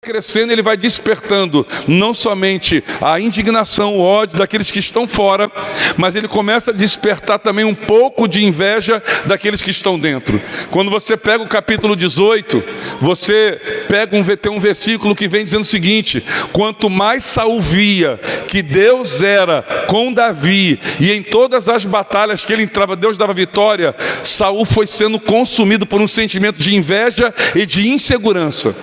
crescendo, ele vai despertando não somente a indignação, o ódio daqueles que estão fora, mas ele começa a despertar também um pouco de inveja daqueles que estão dentro. Quando você pega o capítulo 18, você tem um versículo que vem dizendo o seguinte: quanto mais Saul via que Deus era com Davi, e em todas as batalhas que ele entrava, Deus dava vitória, Saul foi sendo consumido por um sentimento de inveja e de insegurança.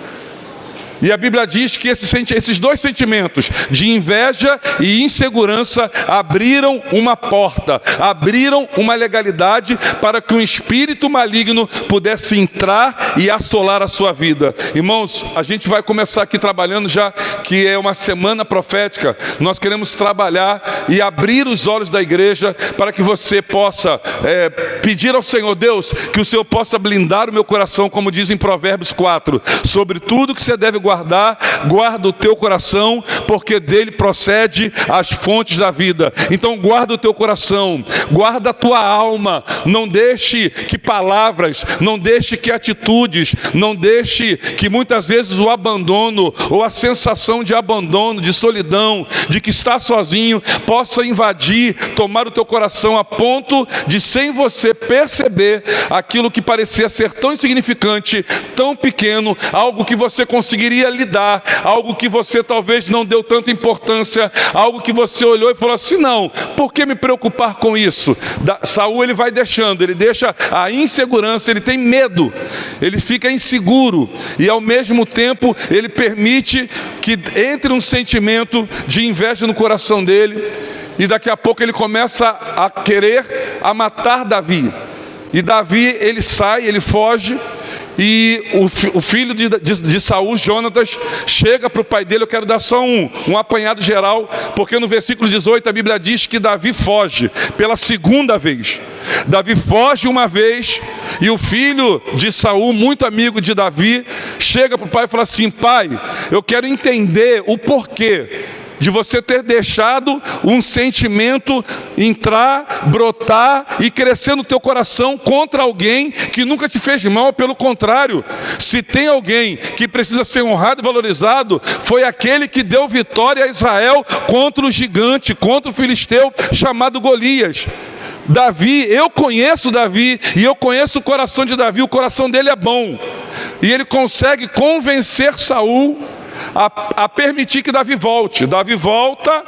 E a Bíblia diz que esses dois sentimentos, de inveja e insegurança, abriram uma porta, abriram uma legalidade para que um espírito maligno pudesse entrar e assolar a sua vida. Irmãos, a gente vai começar aqui trabalhando já, que é uma semana profética. Nós queremos trabalhar e abrir os olhos da igreja para que você possa pedir ao Senhor, Deus, que o Senhor possa blindar o meu coração, como diz em Provérbios 4, sobre tudo que você deve guarda o teu coração, porque dele procede as fontes da vida. Então guarda o teu coração, guarda a tua alma, não deixe que palavras, não deixe que atitudes, não deixe que muitas vezes o abandono, ou a sensação de abandono, de solidão, de que está sozinho, possa invadir, tomar o teu coração a ponto de, sem você perceber, aquilo que parecia ser tão insignificante, tão pequeno, algo que você conseguiria lidar, algo que você talvez não deu tanta importância, algo que você olhou e falou assim: não, por que me preocupar com isso? Saul, ele vai deixando, ele deixa a insegurança, ele tem medo, ele fica inseguro, e ao mesmo tempo ele permite que entre um sentimento de inveja no coração dele, e daqui a pouco ele começa a querer matar Davi. E Davi, ele sai, ele foge. E o filho de Saul, Jonatas, chega para o pai dele. Eu quero dar só um apanhado geral, porque no versículo 18 a Bíblia diz que Davi foge pela segunda vez. Davi foge uma vez, e o filho de Saul, muito amigo de Davi, chega para o pai e fala assim: pai, eu quero entender o porquê de você ter deixado um sentimento entrar, brotar e crescer no teu coração contra alguém que nunca te fez mal. Pelo contrário, se tem alguém que precisa ser honrado e valorizado, foi aquele que deu vitória a Israel contra o gigante, contra o filisteu chamado Golias. Davi, eu conheço Davi, e eu conheço o coração de Davi. O coração dele é bom, e ele consegue convencer Saul a permitir que Davi volte. Davi volta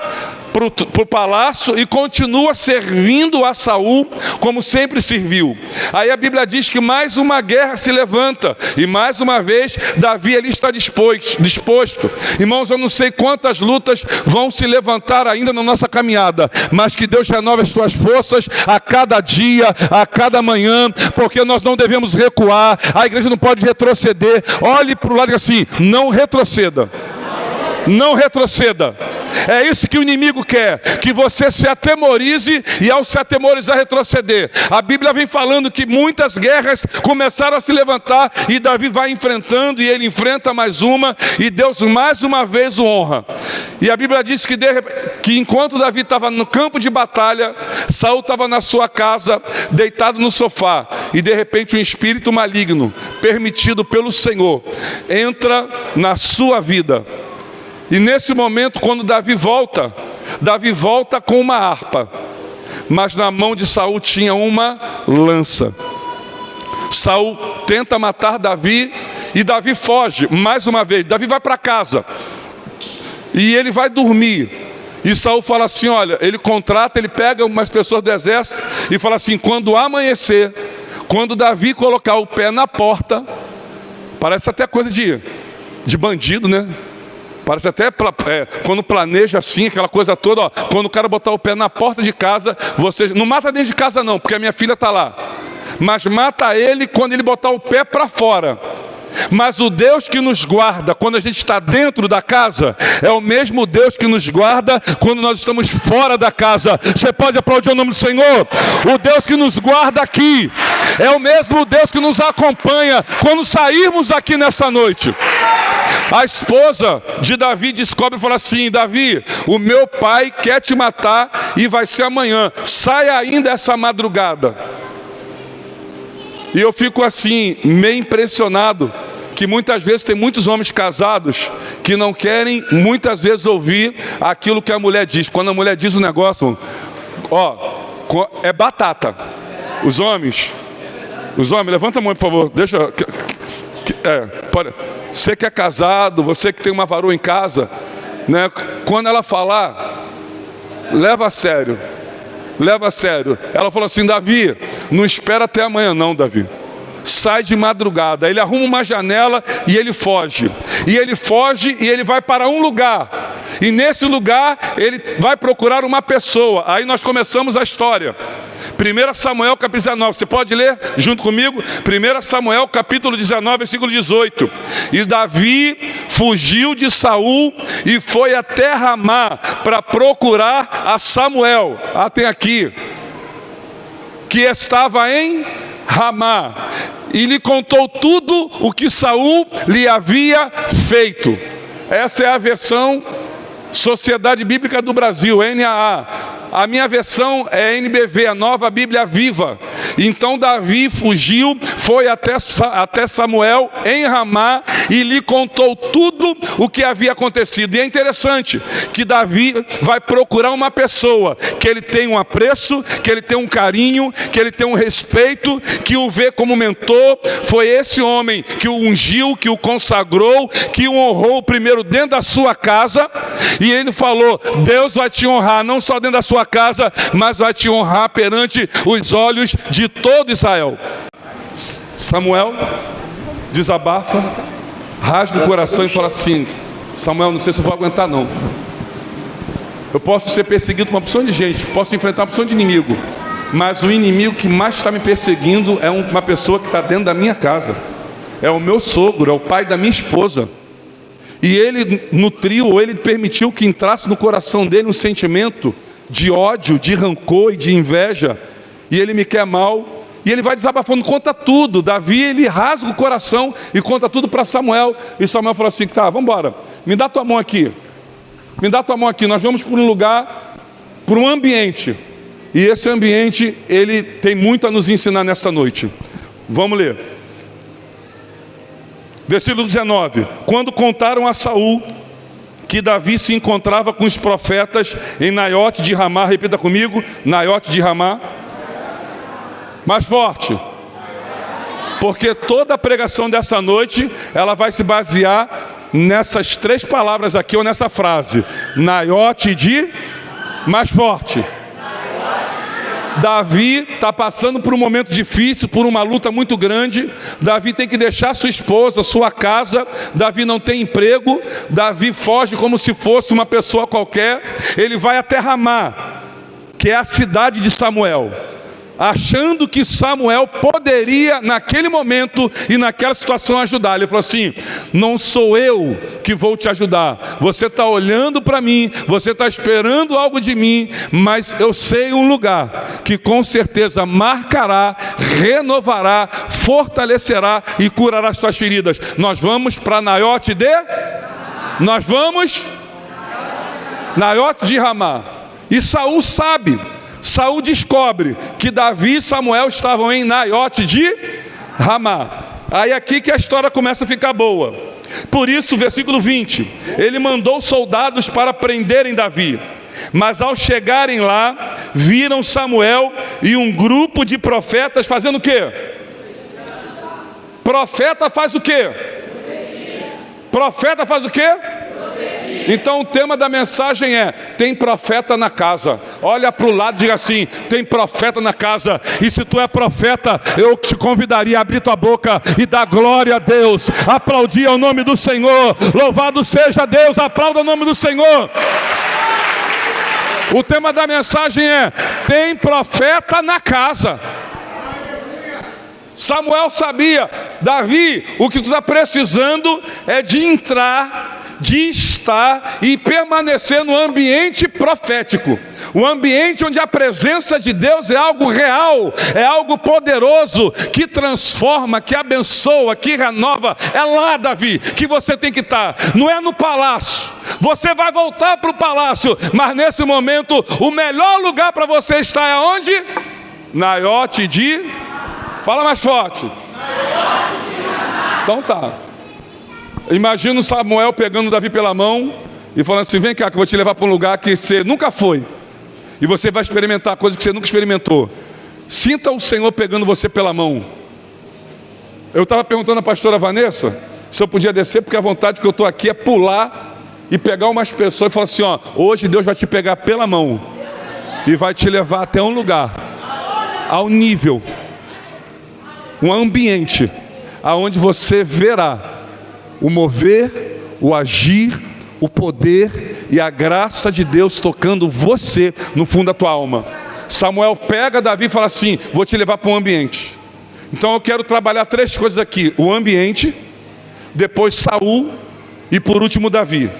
para o palácio e continua servindo a Saul como sempre serviu. Aí a Bíblia diz que mais uma guerra se levanta, e mais uma vez Davi ali está disposto. Irmãos, eu não sei quantas lutas vão se levantar ainda na nossa caminhada, mas que Deus renove as tuas forças a cada dia, a cada manhã, porque nós não devemos recuar. A igreja não pode retroceder. Olhe para o lado assim: não retroceda. Não retroceda. É isso que o inimigo quer, que você se atemorize, e ao se atemorizar, retroceder. A Bíblia vem falando que muitas guerras começaram a se levantar, e Davi vai enfrentando, e ele enfrenta mais uma, e Deus mais uma vez o honra. E a Bíblia diz que enquanto Davi estava no campo de batalha, Saul estava na sua casa, deitado no sofá, e de repente um espírito maligno, permitido pelo Senhor, entra na sua vida. E nesse momento, quando Davi volta com uma harpa, mas na mão de Saul tinha uma lança. Saul tenta matar Davi, e Davi foge mais uma vez. Davi vai para casa, e ele vai dormir. E Saul fala assim, olha, ele pega umas pessoas do exército e fala assim: quando amanhecer, quando Davi colocar o pé na porta, parece até coisa de bandido, né? Parece até quando planeja assim, aquela coisa toda, ó, quando o cara botar o pé na porta de casa, você não mata dentro de casa não, porque a minha filha está lá, mas mata ele quando ele botar o pé para fora. Mas o Deus que nos guarda quando a gente está dentro da casa é o mesmo Deus que nos guarda quando nós estamos fora da casa. Você pode aplaudir o nome do Senhor? O Deus que nos guarda aqui é o mesmo Deus que nos acompanha quando sairmos daqui nesta noite. A esposa de Davi descobre e fala assim: Davi, o meu pai quer te matar e vai ser amanhã, sai ainda essa madrugada. E eu fico assim, meio impressionado, que muitas vezes tem muitos homens casados que não querem muitas vezes ouvir aquilo que a mulher diz. Quando a mulher diz um negócio, é batata. Os homens, levanta a mão, por favor. Você que é casado, você que tem uma varoa em casa, né? Quando ela falar, leva a sério. Ela falou assim: Davi, não espera até amanhã não, Davi. Sai de madrugada. Ele arruma uma janela e ele foge. E ele vai para um lugar. E nesse lugar ele vai procurar uma pessoa. Aí nós começamos a história. 1 Samuel capítulo 19, você pode ler junto comigo? 1 Samuel capítulo 19, versículo 18. E Davi fugiu de Saul e foi até Ramá para procurar a Samuel. Tem aqui, que estava em Ramá, e lhe contou tudo o que Saul lhe havia feito. Essa é a versão Sociedade Bíblica do Brasil, NAA. A minha versão é NBV, a Nova Bíblia Viva. Então Davi fugiu, foi até Samuel em Ramá e lhe contou tudo o que havia acontecido. E é interessante que Davi vai procurar uma pessoa que ele tem um apreço, que ele tem um carinho, que ele tem um respeito, que o vê como mentor. Foi esse homem que o ungiu, que o consagrou, que o honrou primeiro dentro da sua casa. E ele falou: Deus vai te honrar não só dentro da sua casa, mas vai te honrar perante os olhos de todo Israel. Samuel desabafa, rasga o coração e fala assim: Samuel, não sei se eu vou aguentar não. Eu posso ser perseguido por uma opção de gente, posso enfrentar uma opção de inimigo, mas o inimigo que mais está me perseguindo é uma pessoa que está dentro da minha casa. É o meu sogro, é o pai da minha esposa. E ele nutriu, ou ele permitiu que entrasse no coração dele um sentimento de ódio, de rancor e de inveja. E ele me quer mal. E ele vai desabafando, conta tudo. Davi, ele rasga o coração e conta tudo para Samuel. E Samuel falou assim: tá, vamos embora. Me dá tua mão aqui. Nós vamos para um lugar, para um ambiente. E esse ambiente, ele tem muito a nos ensinar nesta noite. Vamos ler. Versículo 19. Quando contaram a Saul que Davi se encontrava com os profetas em Naiote de Ramá, repita comigo: Naiote de Ramá. Mais forte. Porque toda a pregação dessa noite, ela vai se basear nessas três palavras aqui, ou nessa frase: Naiote de... Mais forte. Davi está passando por um momento difícil, por uma luta muito grande. Davi tem que deixar sua esposa, sua casa. Davi não tem emprego. Davi foge como se fosse uma pessoa qualquer. Ele vai até Ramá, que é a cidade de Samuel, achando que Samuel poderia naquele momento e naquela situação ajudar. Ele falou assim: não sou eu que vou te ajudar, você está olhando para mim, você está esperando algo de mim, mas eu sei um lugar que com certeza marcará, renovará, fortalecerá e curará as suas feridas. Nós vamos para Naiote de Ramá. E Saul sabe. Saul descobre que Davi e Samuel estavam em Naiote de Ramá. Aí aqui que a história começa a ficar boa. Por isso, versículo 20, ele mandou soldados para prenderem Davi. Mas ao chegarem lá, viram Samuel e um grupo de profetas fazendo o quê? Profeta faz o quê? Profeta faz o quê? Então o tema da mensagem é: tem profeta na casa. Olha para o lado e diga assim: tem profeta na casa. E se tu é profeta, eu te convidaria a abrir tua boca e dar glória a Deus, aplaudir ao nome do Senhor. Louvado seja Deus, aplauda o nome do Senhor. O tema da mensagem é: tem profeta na casa. Samuel sabia: Davi, o que tu está precisando é de entrar, de estar e permanecer no ambiente profético. O ambiente onde a presença de Deus é algo real, é algo poderoso, que transforma, que abençoa, que renova. É lá, Davi, que você tem que estar. Não é no palácio. Você vai voltar para o palácio, mas nesse momento o melhor lugar para você estar é onde? Naiote de... Fala mais forte. Então tá. Imagina o Samuel pegando Davi pela mão e falando assim: vem cá que eu vou te levar para um lugar que você nunca foi. E você vai experimentar coisas que você nunca experimentou. Sinta o Senhor pegando você pela mão. Eu estava perguntando à pastora Vanessa se eu podia descer, porque a vontade que eu estou aqui é pular e pegar umas pessoas e falar assim: ó, hoje Deus vai te pegar pela mão e vai te levar até um lugar, ao nível, um ambiente, aonde você verá o mover, o agir, o poder e a graça de Deus tocando você no fundo da tua alma. Samuel pega Davi e fala assim: vou te levar para um ambiente. Então eu quero trabalhar 3 coisas aqui: o ambiente, depois Saul e por último Davi.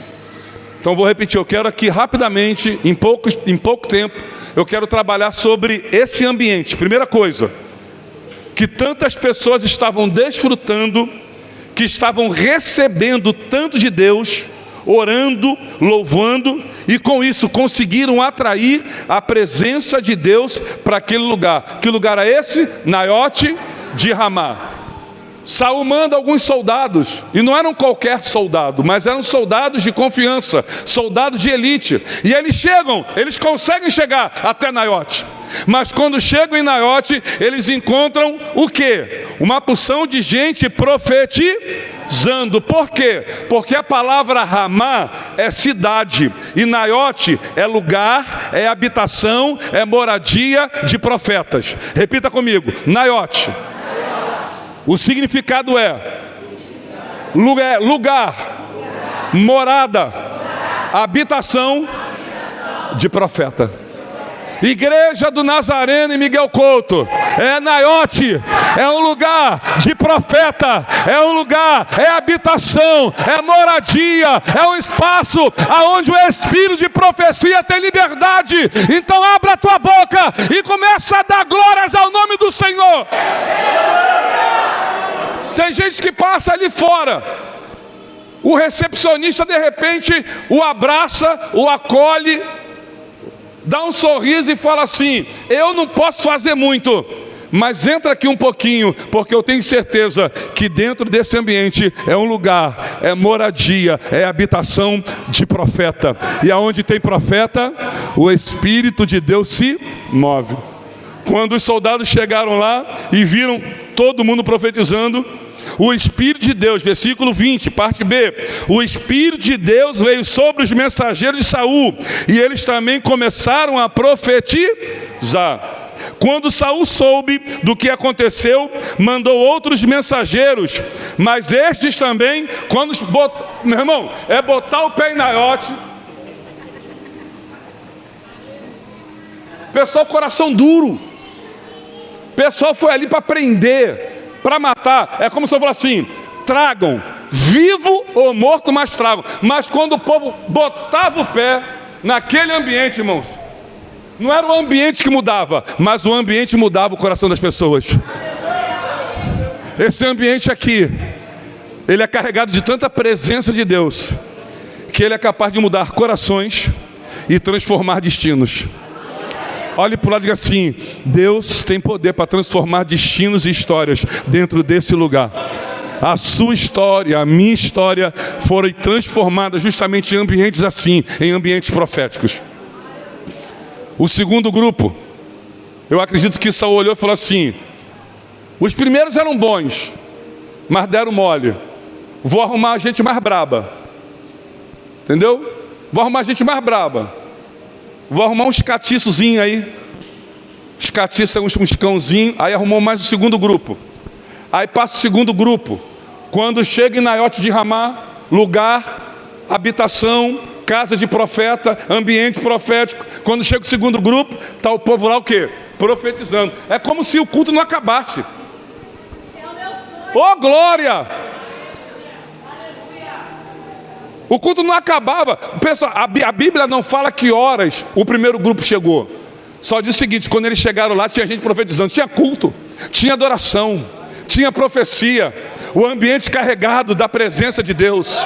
Então vou repetir, eu quero aqui rapidamente, em pouco tempo, eu quero trabalhar sobre esse ambiente. Primeira coisa, que tantas pessoas estavam desfrutando, que estavam recebendo tanto de Deus, orando, louvando, e com isso conseguiram atrair a presença de Deus para aquele lugar. Que lugar é esse? Naiote de Ramá. Saul manda alguns soldados, e não eram qualquer soldado, mas eram soldados de confiança, soldados de elite, e eles conseguem chegar até Naiote. Mas quando chegam em Naiote, eles encontram o quê? Uma porção de gente profetizando. Por quê? Porque a palavra Ramá é cidade, e Naiote é lugar, é habitação, é moradia de profetas. Repita comigo: Naiote. O significado é lugar, morada, habitação de profeta. Igreja do Nazareno e Miguel Couto é Naiote, é um lugar de profeta, é um lugar, é habitação, é moradia, é um espaço aonde o espírito de profecia tem liberdade. Então abra a tua boca e começa a dar glórias ao nome do Senhor. Tem gente que passa ali fora, o recepcionista de repente o abraça, o acolhe, dá um sorriso e fala assim: eu não posso fazer muito, mas entra aqui um pouquinho, porque eu tenho certeza que dentro desse ambiente é um lugar, é moradia, é habitação de profeta. E aonde tem profeta, o Espírito de Deus se move. Quando os soldados chegaram lá e viram todo mundo profetizando, o Espírito de Deus, versículo 20, parte B, o Espírito de Deus veio sobre os mensageiros de Saul, e eles também começaram a profetizar. Quando Saul soube do que aconteceu, mandou outros mensageiros, mas estes também, meu irmão, é botar o pé em Naiote. Pessoal, coração duro. Pessoal foi ali para prender, para matar. É como se eu falasse assim: tragam, vivo ou morto, mas tragam. Mas quando o povo botava o pé naquele ambiente, irmãos, não era o ambiente que mudava, mas o ambiente mudava o coração das pessoas. Esse ambiente aqui, ele é carregado de tanta presença de Deus, que ele é capaz de mudar corações e transformar destinos. Olhe para o lado e diga assim: Deus tem poder para transformar destinos e histórias dentro desse lugar. A sua história, a minha história foram transformadas justamente em ambientes assim, em ambientes proféticos. O segundo grupo, eu acredito que Saul olhou e falou assim: os primeiros eram bons, mas deram mole. Vou arrumar gente mais braba. Entendeu? Vou arrumar gente mais braba. Vou arrumar uns catiçozinhos aí. Os catiços, uns cãozinhos. Aí arrumou mais o segundo grupo. Aí passa o segundo grupo. Quando chega em Naiote de Ramá, lugar, habitação, casa de profeta, ambiente profético. Quando chega o segundo grupo, está o povo lá o quê? Profetizando. É como se o culto não acabasse. Ô glória! O culto não acabava. Pessoal, a Bíblia não fala que horas o primeiro grupo chegou. Só diz o seguinte: quando eles chegaram lá, tinha gente profetizando, tinha culto, tinha adoração, tinha profecia, o ambiente carregado da presença de Deus.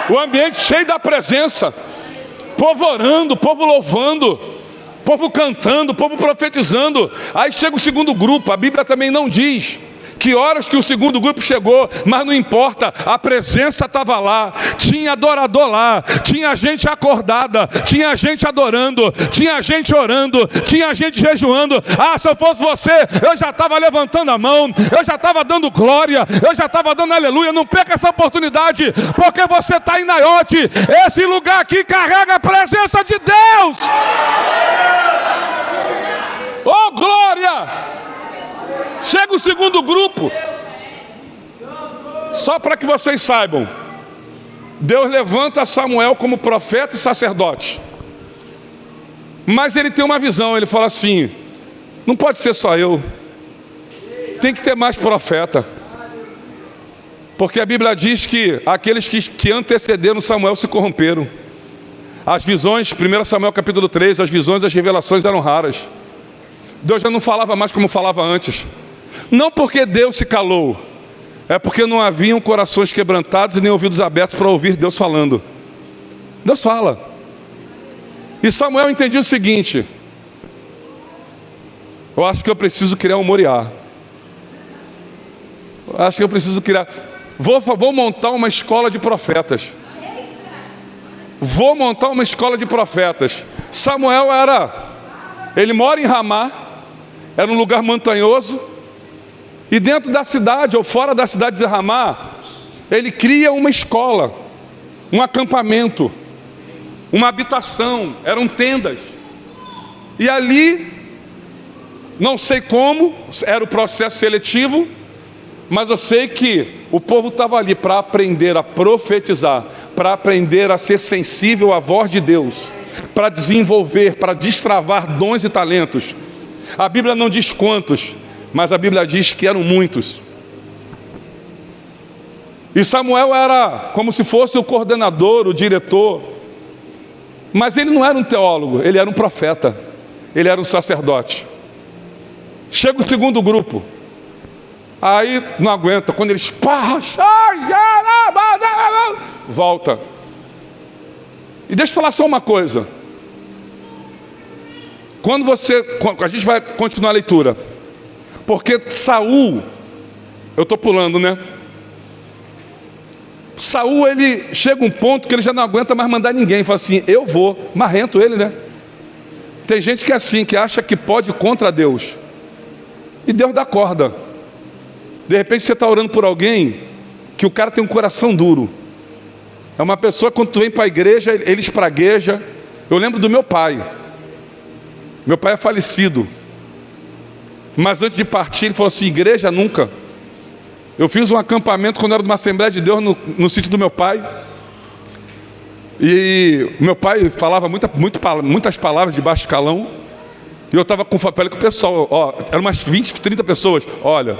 O ambiente cheio da presença, povo orando, povo louvando, povo cantando, povo profetizando. Aí chega o segundo grupo. A Bíblia também não diz Que horas que o segundo grupo chegou, mas não importa, a presença estava lá, tinha adorador lá, tinha gente acordada, tinha gente adorando, tinha gente orando, tinha gente jejuando. Ah, se eu fosse você, eu já estava levantando a mão, eu já estava dando glória, eu já estava dando aleluia. Não perca essa oportunidade, porque você está em Naiote. Esse lugar aqui carrega a presença de Deus. Oh, glória! Chega o segundo grupo. Só para que vocês saibam, Deus levanta Samuel como profeta e sacerdote. Mas ele tem uma visão, ele fala assim: não pode ser só eu, tem que ter mais profeta. Porque a Bíblia diz que aqueles que antecederam Samuel se corromperam. As visões, 1 Samuel capítulo 3, as visões, as revelações eram raras. Deus já não falava mais como falava antes. Não porque Deus se calou, é porque não haviam corações quebrantados e nem ouvidos abertos para ouvir Deus falando. Deus fala. E Samuel entendia o seguinte: eu acho que eu preciso criar um Moriá. Eu acho que eu preciso criar. Vou montar uma escola de profetas. Vou montar uma escola de profetas. Samuel ele mora em Ramá, era um lugar montanhoso. E dentro da cidade, ou fora da cidade de Ramá, ele cria uma escola, um acampamento, uma habitação, eram tendas. E ali, não sei como, era o processo seletivo, mas eu sei que o povo estava ali para aprender a profetizar, para aprender a ser sensível à voz de Deus, para desenvolver, para destravar dons e talentos. A Bíblia não diz quantos, mas a Bíblia diz que eram muitos. E Samuel era como se fosse o coordenador, o diretor. Mas ele não era um teólogo, ele era um profeta. Ele era um sacerdote. Chega o segundo grupo. Aí não aguenta, quando eles volta. E deixa eu falar só uma coisa. A gente vai continuar a leitura. Porque Saul, eu estou pulando, né? Saul, ele chega um ponto que ele já não aguenta mais mandar ninguém. Fala assim: eu vou, marrento ele, né? Tem gente que é assim, que acha que pode contra Deus. E Deus dá corda. De repente você está orando por alguém que o cara tem um coração duro. É uma pessoa, quando tu vem para a igreja, ele espragueja. Eu lembro do meu pai. Meu pai é falecido. Mas antes de partir, ele falou assim: igreja nunca. Eu fiz um acampamento quando era de uma Assembleia de Deus no sítio do meu pai. E meu pai falava muitas palavras de baixo escalão. E eu estava com papel com o pessoal. Eram umas 20, 30 pessoas. Olha,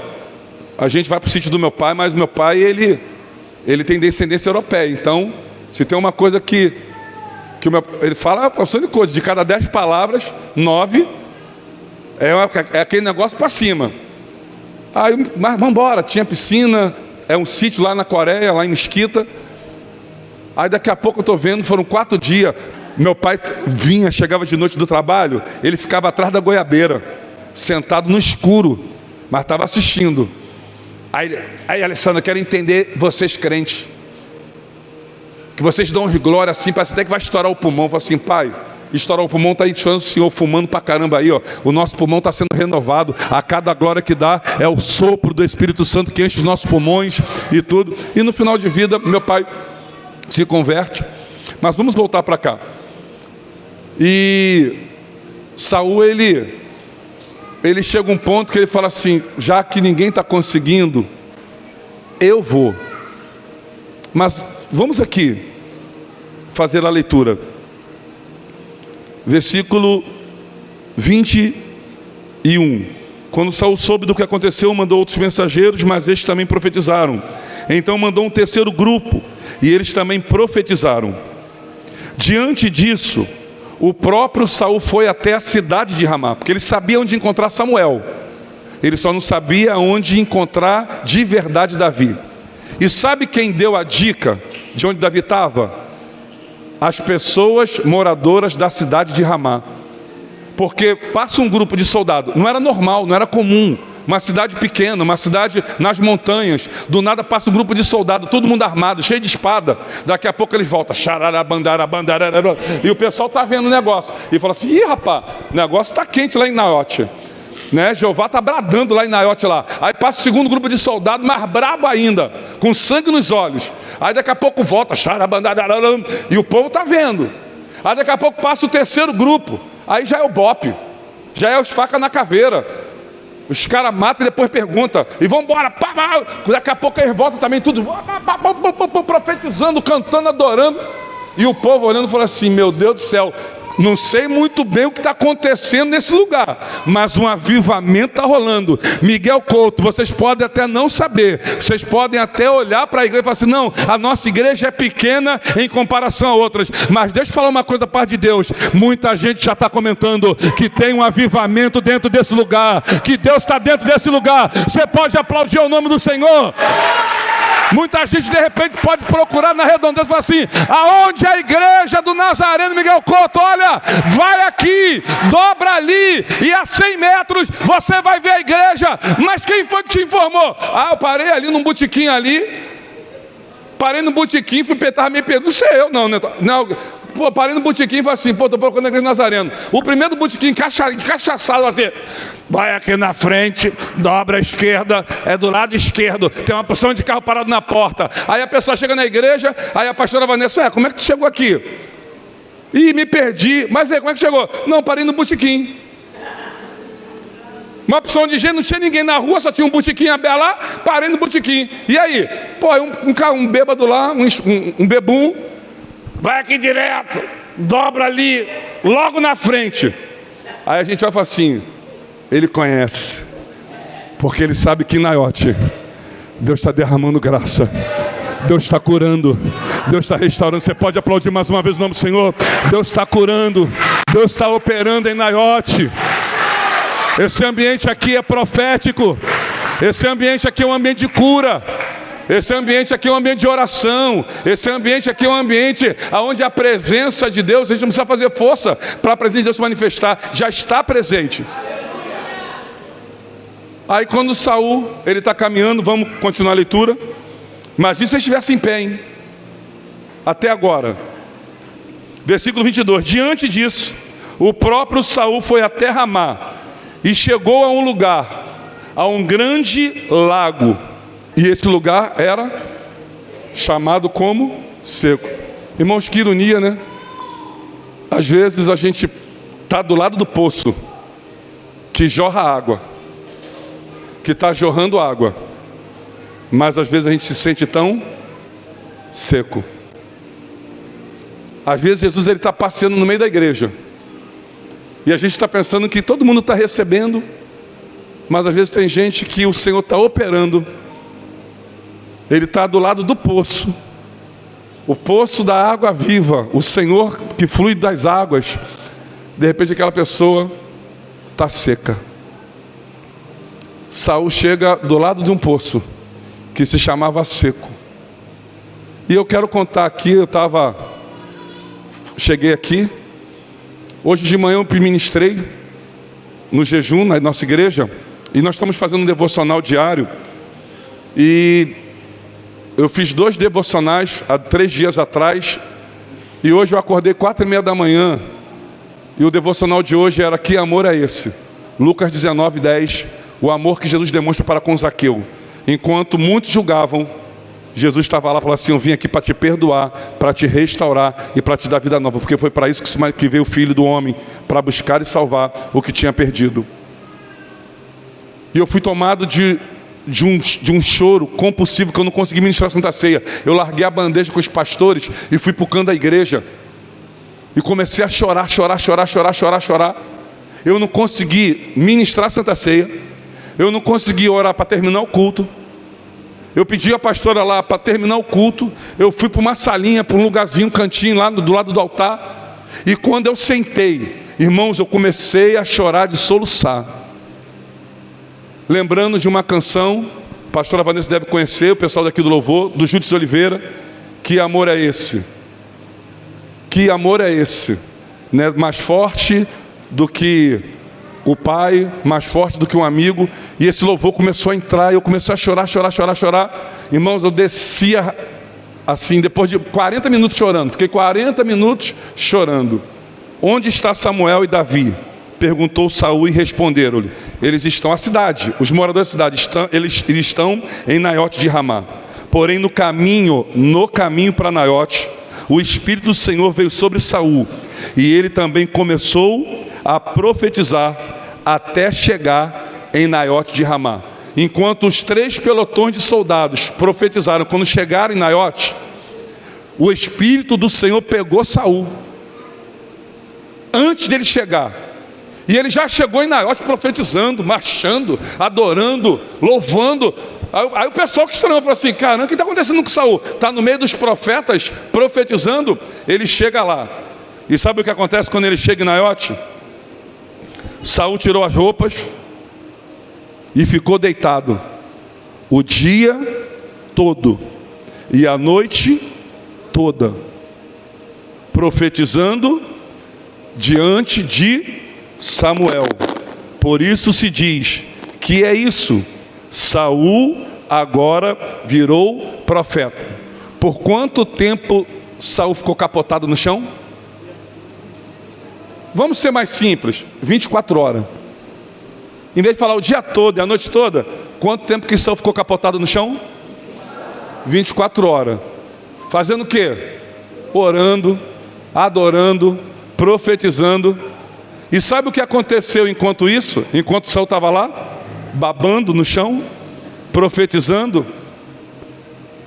a gente vai para o sítio do meu pai, mas o meu pai, ele tem descendência europeia. Então, se tem uma coisa que ele fala bastante coisa. De cada 10 palavras, 9 é aquele negócio para cima. Aí, mas vamos embora, tinha piscina, é um sítio lá na Coreia, lá em Mesquita. Aí daqui a pouco eu estou vendo, foram 4 dias. Meu pai chegava de noite do trabalho, ele ficava atrás da goiabeira, sentado no escuro, mas estava assistindo. Aí Alessandro, eu quero entender vocês crentes, que vocês dão glória assim, parece até que vai estourar o pulmão. Eu falo assim: pai, estourar o pulmão está aí, o senhor fumando pra caramba aí, ó. O nosso pulmão está sendo renovado. A cada glória que dá é o sopro do Espírito Santo que enche os nossos pulmões e tudo. E no final de vida, meu pai se converte. Mas vamos voltar para cá. E Saul, ele chega a um ponto que ele fala assim: já que ninguém está conseguindo, eu vou. Mas vamos aqui fazer a leitura. Versículo 21. Quando Saul soube do que aconteceu, mandou outros mensageiros, mas estes também profetizaram. Então mandou um terceiro grupo, e eles também profetizaram. Diante disso, o próprio Saul foi até a cidade de Ramá, porque ele sabia onde encontrar Samuel. Ele só não sabia onde encontrar de verdade Davi. E sabe quem deu a dica de onde Davi estava? As pessoas moradoras da cidade de Ramá. Porque passa um grupo de soldados, não era normal, não era comum uma cidade pequena, uma cidade nas montanhas. Do nada passa um grupo de soldados, todo mundo armado, cheio de espada. Daqui a pouco eles voltam, e o pessoal está vendo o negócio. E fala assim, ih rapaz, o negócio está quente lá em Naiote. Né? Jeová está bradando lá em Naiote lá. Aí passa o segundo grupo de soldados, mais brabo ainda, com sangue nos olhos. Aí daqui a pouco volta, e o povo está vendo. Aí daqui a pouco passa o terceiro grupo. Aí já é o bope, já é os facas na caveira. Os caras matam e depois perguntam. E vão embora. Daqui a pouco eles voltam também tudo profetizando, cantando, adorando. E o povo olhando e falando assim, meu Deus do céu, não sei muito bem o que está acontecendo nesse lugar, mas um avivamento está rolando. Miguel Couto, vocês podem até não saber, vocês podem até olhar para a igreja e falar assim, não, a nossa igreja é pequena em comparação a outras, mas deixa eu falar uma coisa da parte de Deus, muita gente já está comentando que tem um avivamento dentro desse lugar, que Deus está dentro desse lugar. Você pode aplaudir o nome do Senhor? Muita gente de repente pode procurar na redondeza e falar assim, aonde é a igreja do Nazareno Miguel Couto? Olha, vai aqui, dobra ali, e a 100 metros você vai ver a igreja. Mas quem foi que te informou? Ah, eu parei ali num botequim ali, parei no botequim, fui petar minha pergunta, não sei eu, não, pô, parei no botequim e falei assim, pô, tô procurando a igreja do Nazareno. O primeiro botequim encaixaçado, assim, vai aqui na frente, dobra à esquerda, é do lado esquerdo, tem uma porção de carro parado na porta. Aí a pessoa chega na igreja, aí a pastora Vanessa, como é que tu chegou aqui? Ih, me perdi. Mas aí, como é que chegou? Não, parei no botequim. Uma opção de gente, não tinha ninguém na rua, só tinha um botequim aberto lá, parei no botequim. E aí? Pô, um bêbado lá, um bebum, vai aqui direto, dobra ali, logo na frente. Aí a gente vai falar assim, ele conhece, porque ele sabe que em Naiote, Deus está derramando graça, Deus está curando, Deus está restaurando. Você pode aplaudir mais uma vez o nome do Senhor. Deus está curando, Deus está operando em Naiote. Esse ambiente aqui é profético, esse ambiente aqui é um ambiente de cura, esse ambiente aqui é um ambiente de oração, esse ambiente aqui é um ambiente onde a presença de Deus, a gente não precisa fazer força para a presença de Deus se manifestar, já está presente. Aí quando Saul, ele está caminhando, vamos continuar a leitura, imagina se ele estivesse em pé, hein? Até agora, versículo 22, diante disso, o próprio Saul foi até Ramá, e chegou a um lugar, a um grande lago, e esse lugar era chamado como seco. Irmãos, que ironia, né? Às vezes a gente está do lado do poço, que jorra água, que está jorrando água, mas às vezes a gente se sente tão seco. Às vezes Jesus está passeando no meio da igreja, e a gente está pensando que todo mundo está recebendo, mas às vezes tem gente que o Senhor está operando. Ele está do lado do poço, o poço da água viva, o Senhor que flui das águas. De repente aquela pessoa está seca. Saul chega do lado de um poço que se chamava Seco. E eu quero contar aqui, cheguei aqui, hoje de manhã eu ministrei no jejum na nossa igreja, e nós estamos fazendo um devocional diário, e eu fiz 2 devocionais há 3 dias atrás, e hoje eu acordei 4:30 da manhã, e o devocional de hoje era: que amor é esse? Lucas 19:10, o amor que Jesus demonstra para com Zaqueu. Enquanto muitos julgavam, Jesus estava lá e falou assim: eu vim aqui para te perdoar, para te restaurar e para te dar vida nova, porque foi para isso que veio o Filho do Homem, para buscar e salvar o que tinha perdido. E eu fui tomado de um choro compulsivo, que eu não consegui ministrar a Santa Ceia. Eu larguei a bandeja com os pastores e fui para o canto da igreja, e comecei a chorar. Eu não consegui ministrar a Santa Ceia, eu não consegui orar para terminar o culto. Eu pedi a pastora lá para terminar o culto, eu fui para uma salinha, para um lugarzinho, um cantinho lá do lado do altar, e quando eu sentei, irmãos, eu comecei a chorar de soluçar, lembrando de uma canção, a pastora Vanessa deve conhecer, o pessoal daqui do louvor, do Júdice Oliveira: que amor é esse? Que amor é esse? Né? Mais forte do que o pai, mais forte do que um amigo, e esse louvor começou a entrar, e eu comecei a chorar. Irmãos, eu descia assim, depois de 40 minutos chorando, fiquei 40 minutos chorando. Onde está Samuel e Davi? Perguntou Saul e responderam-lhe: eles estão na cidade, os moradores da cidade, eles estão em Naiote de Ramá. Porém no caminho para Naiote, o Espírito do Senhor veio sobre Saul, e ele também começou a profetizar até chegar em Naiote de Ramá. Enquanto os 3 pelotões de soldados profetizaram, quando chegaram em Naiote, o Espírito do Senhor pegou Saul antes dele chegar. E ele já chegou em Naiote profetizando, marchando, adorando, louvando. Aí o pessoal que estranhou falou assim: caramba, o que está acontecendo com Saul? Está no meio dos profetas profetizando. Ele chega lá. E sabe o que acontece quando ele chega em Naiote? Saul tirou as roupas e ficou deitado o dia todo e a noite toda, profetizando diante de Samuel. Por isso se diz que é isso: Saul agora virou profeta. Por quanto tempo Saul ficou capotado no chão? Vamos ser mais simples, 24 horas. Em vez de falar o dia todo e a noite toda, quanto tempo que Saul ficou capotado no chão? 24 horas. Fazendo o quê? Orando, adorando, profetizando. E sabe o que aconteceu enquanto isso? Enquanto Saul estava lá, babando no chão, profetizando,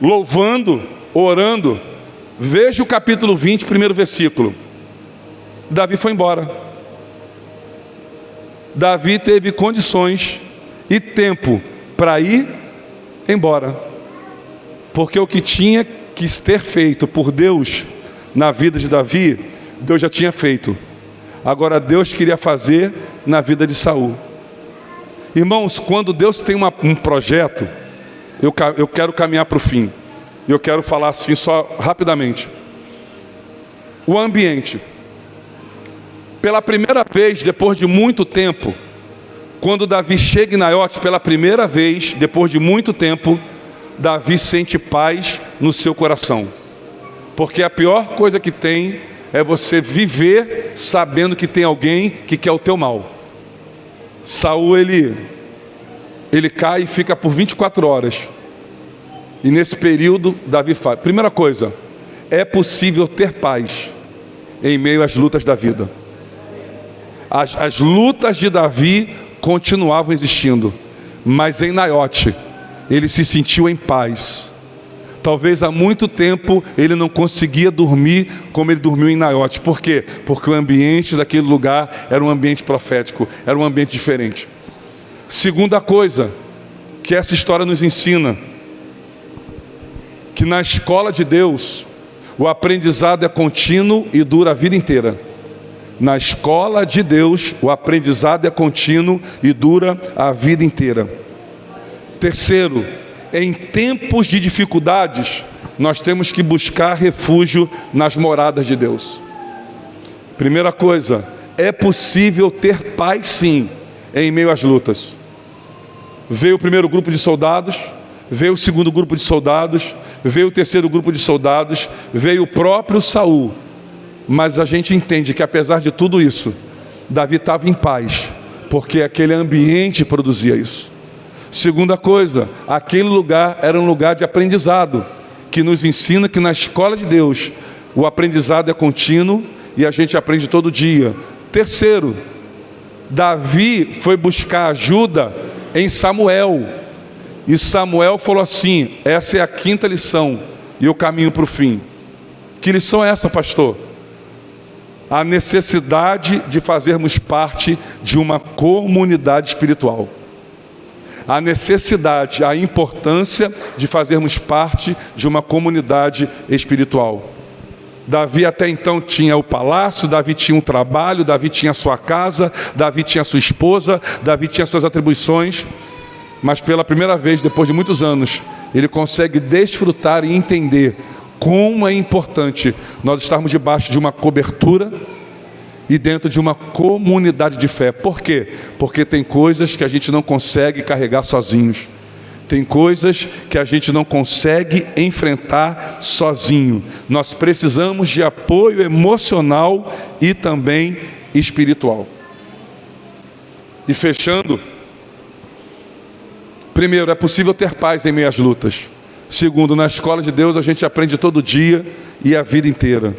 louvando, orando. Veja o capítulo 20, primeiro versículo. Davi foi embora. Davi teve condições e tempo para ir embora, porque o que tinha que ter feito por Deus na vida de Davi, Deus já tinha feito. Agora Deus queria fazer na vida de Saul. Irmãos, quando Deus tem um projeto, eu quero caminhar para o fim. Eu quero falar assim só rapidamente. O ambiente. Pela primeira vez, depois de muito tempo, quando Davi chega em Naiote, pela primeira vez, depois de muito tempo, Davi sente paz no seu coração. Porque a pior coisa que tem é você viver sabendo que tem alguém que quer o teu mal. Saul, ele cai e fica por 24 horas. E nesse período, Davi fala: primeira coisa, é possível ter paz em meio às lutas da vida. As lutas de Davi continuavam existindo, mas em Naiote ele se sentiu em paz. Talvez há muito tempo ele não conseguia dormir como ele dormiu em Naiote. Por quê? Porque o ambiente daquele lugar era um ambiente profético, era um ambiente diferente. Segunda coisa que essa história nos ensina, que na escola de Deus o aprendizado é contínuo e dura a vida inteira. Na escola de Deus, o aprendizado é contínuo e dura a vida inteira. Terceiro, em tempos de dificuldades, nós temos que buscar refúgio nas moradas de Deus. Primeira coisa, é possível ter paz sim, em meio às lutas. Veio o primeiro grupo de soldados, veio o segundo grupo de soldados, veio o terceiro grupo de soldados, veio o próprio Saul. Mas a gente entende que apesar de tudo isso, Davi estava em paz, porque aquele ambiente produzia isso. Segunda coisa, aquele lugar era um lugar de aprendizado, que nos ensina que na escola de Deus, o aprendizado é contínuo e a gente aprende todo dia. Terceiro, Davi foi buscar ajuda em Samuel, e Samuel falou assim: essa é a quinta lição e eu caminho para o fim. Que lição é essa, pastor? A necessidade de fazermos parte de uma comunidade espiritual. A necessidade, a importância de fazermos parte de uma comunidade espiritual. Davi até então tinha o palácio, Davi tinha um trabalho, Davi tinha a sua casa, Davi tinha a sua esposa, Davi tinha suas atribuições, mas pela primeira vez, depois de muitos anos, ele consegue desfrutar e entender como é importante nós estarmos debaixo de uma cobertura e dentro de uma comunidade de fé. Por quê? Porque tem coisas que a gente não consegue carregar sozinhos. Tem coisas que a gente não consegue enfrentar sozinho. Nós precisamos de apoio emocional e também espiritual. E fechando, primeiro, é possível ter paz em meio às lutas. Segundo, na escola de Deus a gente aprende todo dia e a vida inteira.